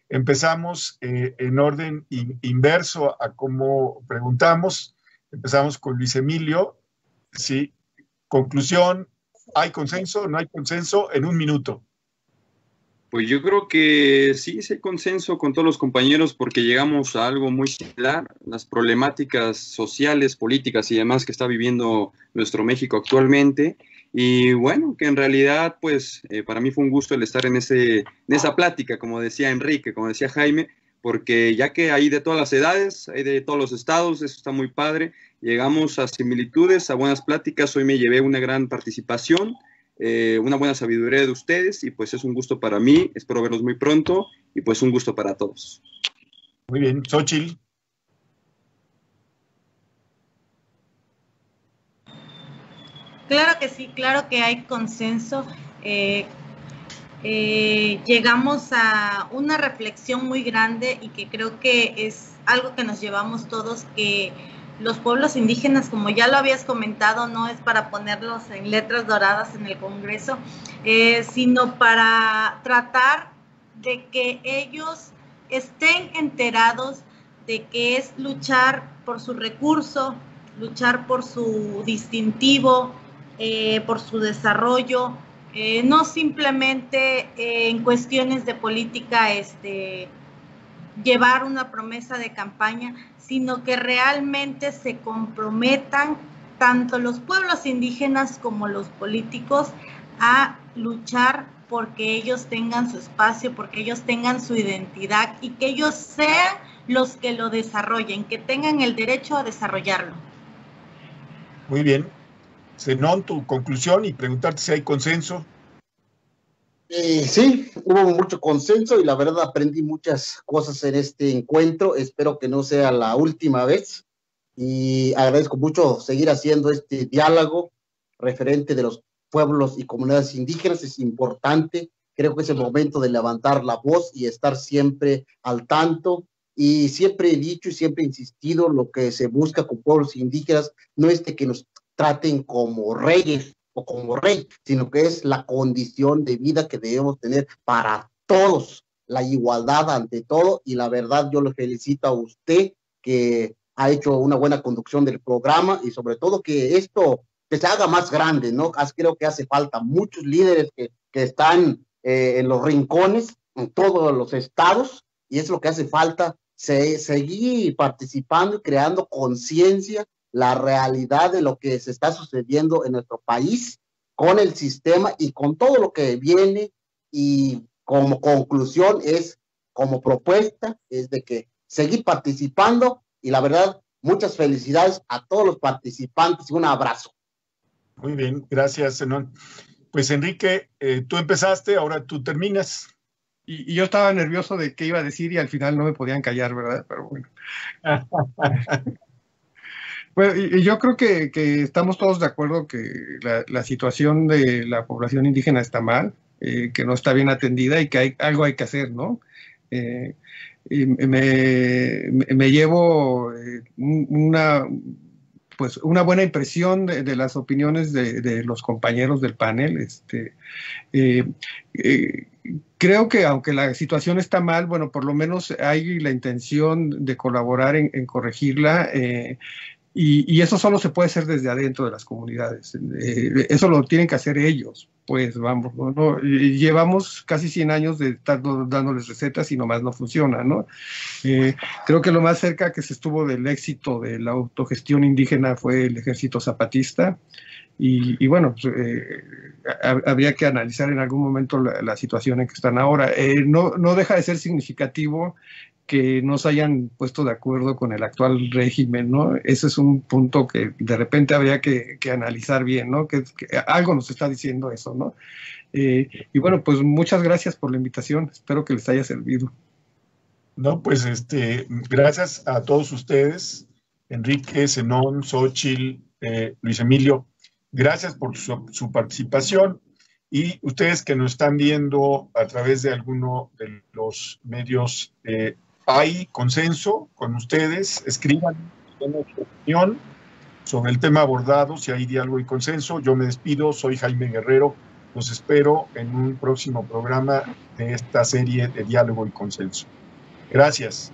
S1: Empezamos en orden inverso a cómo preguntamos. Empezamos con Luis Emilio. Sí, conclusión, ¿hay consenso? ¿No hay consenso? En un minuto.
S5: Pues yo creo que sí hay consenso con todos los compañeros porque llegamos a algo muy similar, las problemáticas sociales, políticas y demás que está viviendo nuestro México actualmente. Y bueno, que en realidad, pues, para mí fue un gusto el estar en esa plática, como decía Enrique, como decía Jaime, porque ya que hay de todas las edades, hay de todos los estados, eso está muy padre. Llegamos a similitudes, a buenas pláticas. Hoy me llevé una gran participación, una buena sabiduría de ustedes, y pues es un gusto para mí. Espero verlos muy pronto, y pues un gusto para todos.
S1: Muy bien, Xóchitl.
S4: Claro que sí, claro que hay consenso. Llegamos a una reflexión muy grande y que creo que es algo que nos llevamos todos, que los pueblos indígenas, como ya lo habías comentado, no es para ponerlos en letras doradas en el Congreso, sino para tratar de que ellos estén enterados de que es luchar por su recurso, luchar por su distintivo, por su desarrollo, no simplemente en cuestiones de política llevar una promesa de campaña, sino que realmente se comprometan tanto los pueblos indígenas como los políticos a luchar porque ellos tengan su espacio, porque ellos tengan su identidad y que ellos sean los que lo desarrollen, que tengan el derecho a desarrollarlo.
S1: Muy bien. Zenón, tu conclusión y preguntarte si hay consenso.
S3: Sí, hubo mucho consenso y la verdad aprendí muchas cosas en este encuentro. Espero que no sea la última vez y agradezco mucho seguir haciendo este diálogo referente de los pueblos y comunidades indígenas. Es importante, creo que es el momento de levantar la voz y estar siempre al tanto. Y siempre he dicho y siempre he insistido, lo que se busca con pueblos indígenas no es de que nos traten como reyes o como rey, sino que es la condición de vida que debemos tener para todos, la igualdad ante todo, y la verdad yo le felicito a usted que ha hecho una buena conducción del programa y sobre todo que esto que se haga más grande, ¿no? Creo que hace falta muchos líderes que están en los rincones, en todos los estados, y es lo que hace falta, seguir participando y creando conciencia, la realidad de lo que se está sucediendo en nuestro país con el sistema y con todo lo que viene. Y como conclusión como propuesta es de que seguir participando y la verdad muchas felicidades a todos los participantes y un abrazo.
S1: Muy bien, gracias, Zenón. Pues Enrique, tú empezaste, ahora tú terminas.
S2: Y yo estaba nervioso de qué iba a decir y al final no me podían callar, ¿verdad? Pero bueno. Bueno, y yo creo que estamos todos de acuerdo que la situación de la población indígena está mal, que no está bien atendida y que algo hay que hacer, ¿no? Y me llevo una buena impresión de las opiniones de los compañeros del panel. Creo que aunque la situación está mal, bueno, por lo menos hay la intención de colaborar en corregirla. Y eso solo se puede hacer desde adentro de las comunidades. Eso lo tienen que hacer ellos, pues vamos, ¿no? Llevamos casi 100 años de estar dándoles recetas y nomás no funciona, ¿no? Creo que lo más cerca que se estuvo del éxito de la autogestión indígena fue el ejército zapatista. Y bueno, habría que analizar en algún momento la situación en que están ahora. No deja de ser significativo que no se hayan puesto de acuerdo con el actual régimen, ¿no? Ese es un punto que de repente habría que analizar bien, ¿no? Que algo nos está diciendo eso, ¿no? Y bueno, pues muchas gracias por la invitación. Espero que les haya servido.
S1: No, pues gracias a todos ustedes, Enrique, Zenón, Xóchitl, Luis Emilio. Gracias por su participación. Y ustedes que nos están viendo a través de alguno de los medios, hay consenso con ustedes. Escriban su opinión sobre el tema abordado, si hay diálogo y consenso. Yo me despido, soy Jaime Guerrero. Los espero en un próximo programa de esta serie de diálogo y consenso. Gracias.